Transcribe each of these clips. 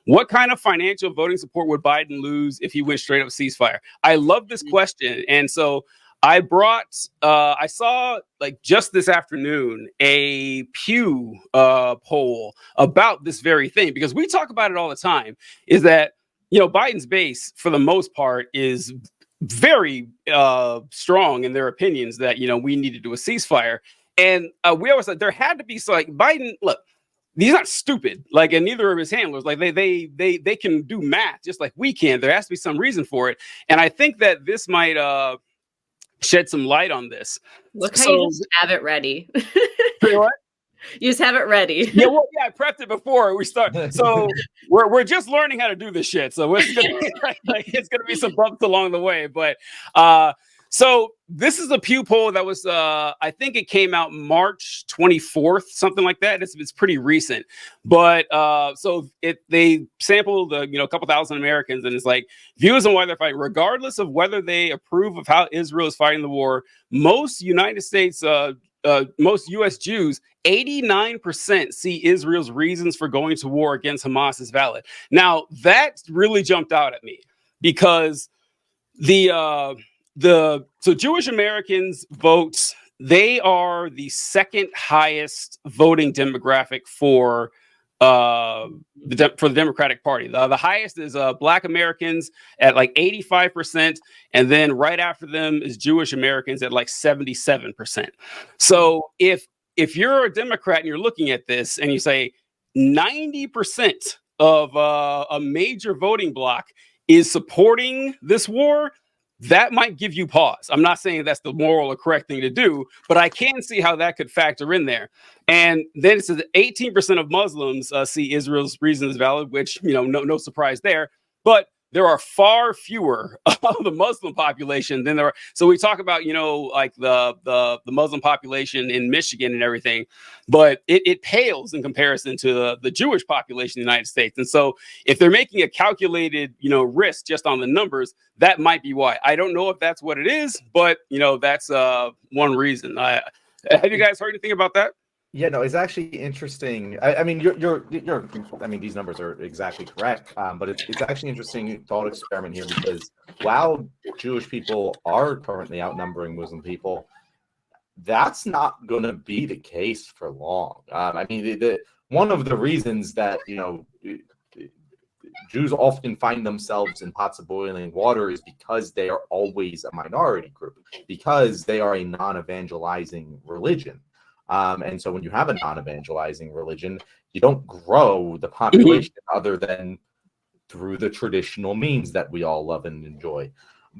What kind of financial voting support would Biden lose if he went straight up ceasefire? I love this question. And so I saw like just this afternoon a Pew poll about this very thing, because we talk about it all the time, is that, Biden's base for the most part is very strong in their opinions that, we need to do a ceasefire. And we always said there had to be, so like Biden, look, he's not stupid, like, and neither of his handlers, like they can do math just like we can. There has to be some reason for it. And I think that this might shed some light on this. Look how you just have it ready. What? You just have it ready. Yeah, I prepped it before we start. So we're just learning how to do this shit. So it's gonna be some bumps along the way. But so this is a Pew poll that was I think it came out March 24th, something like that. It's pretty recent. But so they sampled a couple thousand Americans, and it's like views on why they're fighting, regardless of whether they approve of how Israel is fighting the war. Most U.S. Jews, 89% see Israel's reasons for going to war against Hamas as valid. Now, that really jumped out at me, because so Jewish Americans vote, they are the second highest voting demographic for the Democratic Party. The highest is Black Americans at like 85%, and then right after them is Jewish Americans at like 77%. So if you're a Democrat and you're looking at this and you say 90% of a major voting bloc is supporting this war, that might give you pause. I'm not saying that's the moral or correct thing to do, but I can see how that could factor in there. And then it says that 18% of Muslims see Israel's reasons valid, which, no surprise there. But there are far fewer of the Muslim population than there are. So we talk about, like the Muslim population in Michigan and everything, but it pales in comparison to the Jewish population in the United States. And so if they're making a calculated, risk just on the numbers, that might be why. I don't know if that's what it is, but, that's one reason. Have you guys heard anything about that? Yeah, no, it's actually interesting. I mean, you're. I mean, these numbers are exactly correct, but it's actually interesting thought experiment here, because while Jewish people are currently outnumbering Muslim people, that's not going to be the case for long. I mean, one of the reasons that Jews often find themselves in pots of boiling water is because they are always a minority group, because they are a non-evangelizing religion. And so when you have a non-evangelizing religion, you don't grow the population other than through the traditional means that we all love and enjoy.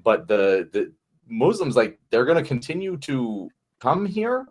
But the Muslims, like, they're going to continue to come here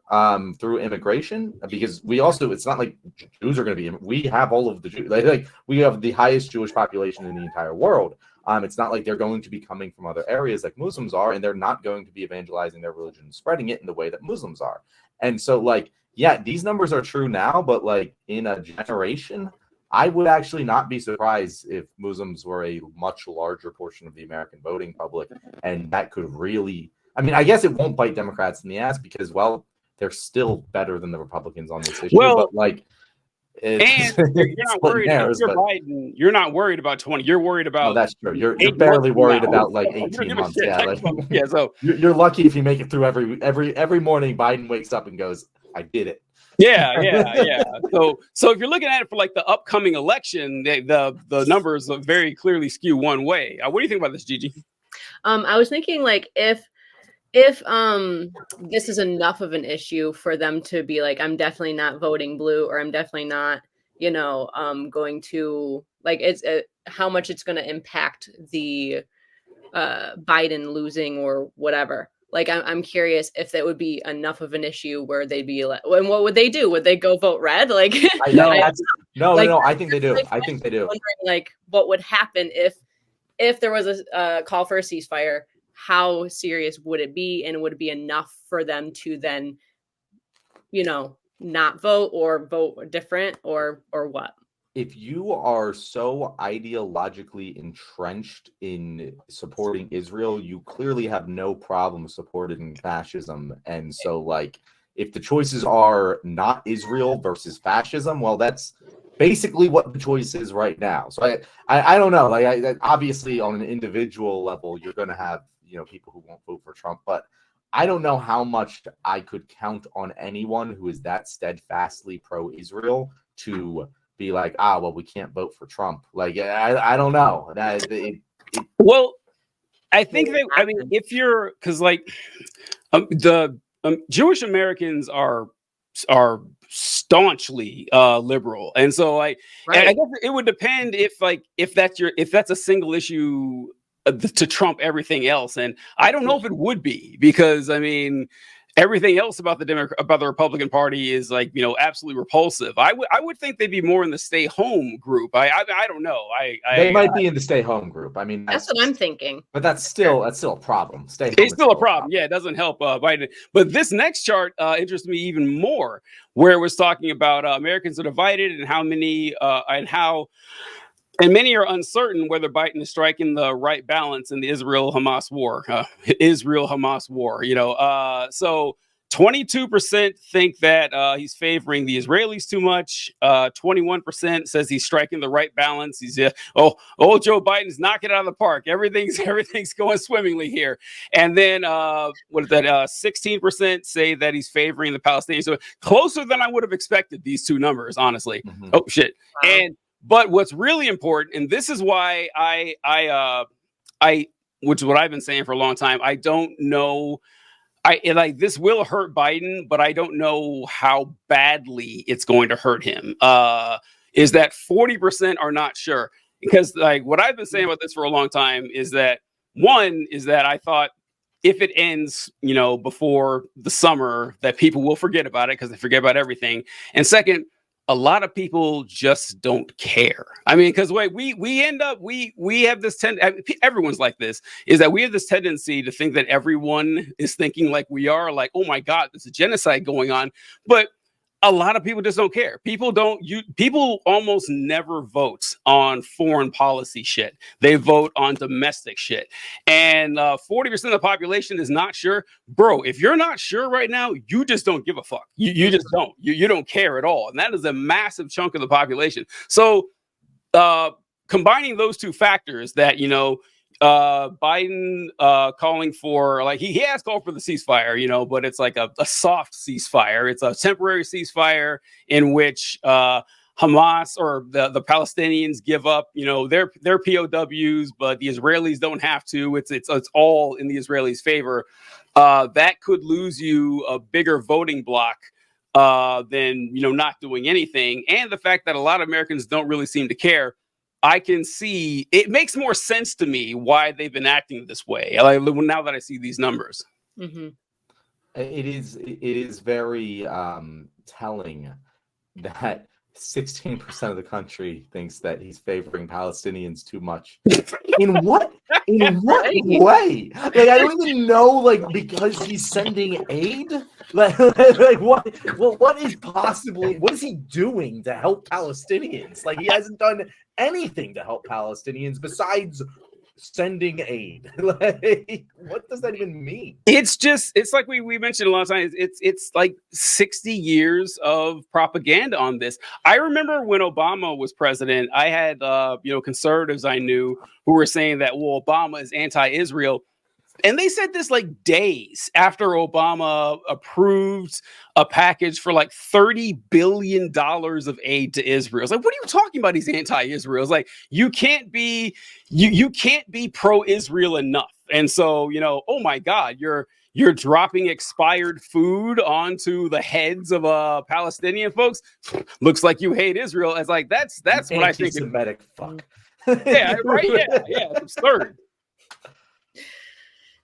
through immigration, because it's not like Jews are going to be, we have all of the Jews, like we have the highest Jewish population in the entire world. It's not like they're going to be coming from other areas like Muslims are, and they're not going to be evangelizing their religion and spreading it in the way that Muslims are. And so, like, yeah, these numbers are true now, but like in a generation, I would actually not be surprised if Muslims were a much larger portion of the American voting public. And that could really, I mean, I guess it won't bite Democrats in the ass, because, well, they're still better than the Republicans on this issue. Well, but like, and you're not worried about Biden. You're not worried about 20. You're worried about. No, that's true. You're barely worried about like 18 months. Yeah, like, yeah. So you're lucky if you make it through every morning. Biden wakes up and goes, "I did it." Yeah. So if you're looking at it for like the upcoming election, the numbers very clearly skew one way. What do you think about this, Gigi? I was thinking, like, if this is enough of an issue for them to be like, I'm definitely not voting blue, or I'm definitely not, going to, like, it's how much it's going to impact the Biden losing or whatever. Like, I'm curious if that would be enough of an issue where they'd be like, and what would they do? Would they go vote red? Like, no, I think they do. Like, I think they do. Like, what would happen if there was a call for a ceasefire? How serious would it be, and would it be enough for them to then, not vote or vote different, or what? If you are so ideologically entrenched in supporting Israel, you clearly have no problem supporting fascism. And so, like, if the choices are not Israel versus fascism, well, that's basically what the choice is right now. So I don't know. Obviously on an individual level, you're going to have people who won't vote for Trump, but I don't know how much I could count on anyone who is that steadfastly pro-Israel to be like, well, we can't vote for Trump. Like I don't know. Well, I think that if you're because the Jewish Americans are staunchly liberal, and so I guess it would depend if that's a single issue to trump everything else, and I don't know if it would be, because everything else about the Republican Party is absolutely repulsive. I would think they'd be more in the stay home group. I don't know. They might be in the stay home group. That's what I'm thinking. But that's still a problem. Stay home. It's still a problem. Yeah, it doesn't help Biden. But this next chart interests me even more, where it was talking about Americans are divided and how many and many are uncertain whether Biden is striking the right balance in the Israel-Hamas war. So 22% think that he's favoring the Israelis too much. 21% says he's striking the right balance. He's Joe Biden's knocking it out of the park. Everything's going swimmingly here. And then 16% say that he's favoring the Palestinians. So closer than I would have expected these two numbers, honestly. Mm-hmm. Oh shit. Wow. But what's really important, and this is why which is what I've been saying for a long time, I don't know. This will hurt Biden, but I don't know how badly it's going to hurt him. Is that 40% are not sure? Because what I've been saying about this for a long time is that I thought if it ends, before the summer, that people will forget about it because they forget about everything. And second, a lot of people just don't care. Because we end up, we have this everyone's like this, is that we have this tendency to think that everyone is thinking like we are, like, oh my God, there's a genocide going on. But a lot of people just don't care. People almost never vote on foreign policy shit. They vote on domestic shit. And 40% of the population is not sure. Bro, if you're not sure right now, you just don't give a fuck. You just don't. You don't care at all. And that is a massive chunk of the population. So combining those two factors, that, Biden calling for, he has called for the ceasefire, but it's like a soft ceasefire. It's a temporary ceasefire in which Hamas or the Palestinians give up, their POWs, but the Israelis don't have to. It's all in the Israelis' favor. That could lose you a bigger voting block than not doing anything. And the fact that a lot of Americans don't really seem to care. I can see it makes more sense to me why they've been acting this way. Now that I see these numbers, mm-hmm. It is very telling that 16% of the country thinks that he's favoring Palestinians too much. In what way? I don't even know. Because he's sending aid. What is he doing to help Palestinians? He hasn't done anything to help Palestinians besides sending aid. What does that even mean? It's like we mentioned a lot of times. It's like 60 years of propaganda on this. I remember when Obama was president, I had conservatives I knew who were saying that, well, Obama is anti-Israel. And they said this days after Obama approved a package for $30 billion of aid to Israel. It's what are you talking about? He's anti-Israel. It's you can't be pro-Israel enough. And so, oh my God, you're dropping expired food onto the heads of Palestinian folks. Looks like you hate Israel. It's that's what I think. Anti-Semitic fuck. Yeah, right. Yeah, it's absurd.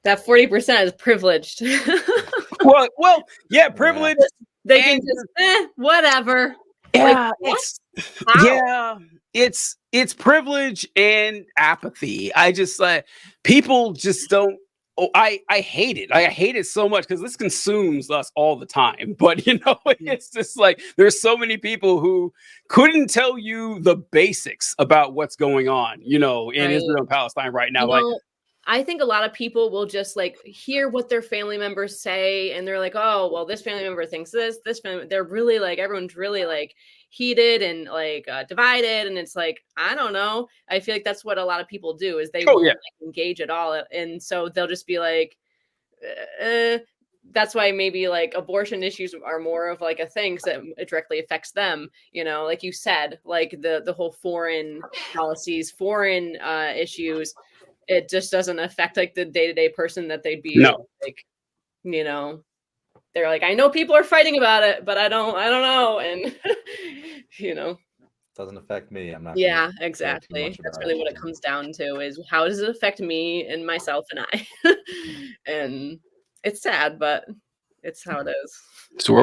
That 40% is privileged. well, yeah, privileged. They can just whatever. Yeah, it's privilege and apathy. I just people just don't. Oh, I hate it. I hate it so much because this consumes us all the time. But it's just there's so many people who couldn't tell you the basics about what's going on, in Israel and Palestine right now. I think a lot of people will just like hear what their family members say and they're like, oh, well, this family member thinks this family, they're really like, everyone's really like heated and like divided. And it's like, I don't know. I feel like that's what a lot of people do is they Oh won't yeah. like, engage at all. And so they'll just be like, that's why maybe like abortion issues are more of like a thing because it directly affects them, you know, like you said, like the whole foreign policies, foreign issues, it just doesn't affect like the day-to-day person that they'd be No. like, you know, they're like, I know people are fighting about it, but I don't know. And you know, Doesn't affect me. I'm not. yeah, Care too exactly. much That's about really it. what it comes down to is how does it affect me and myself and I? And it's sad, but it's how it is. So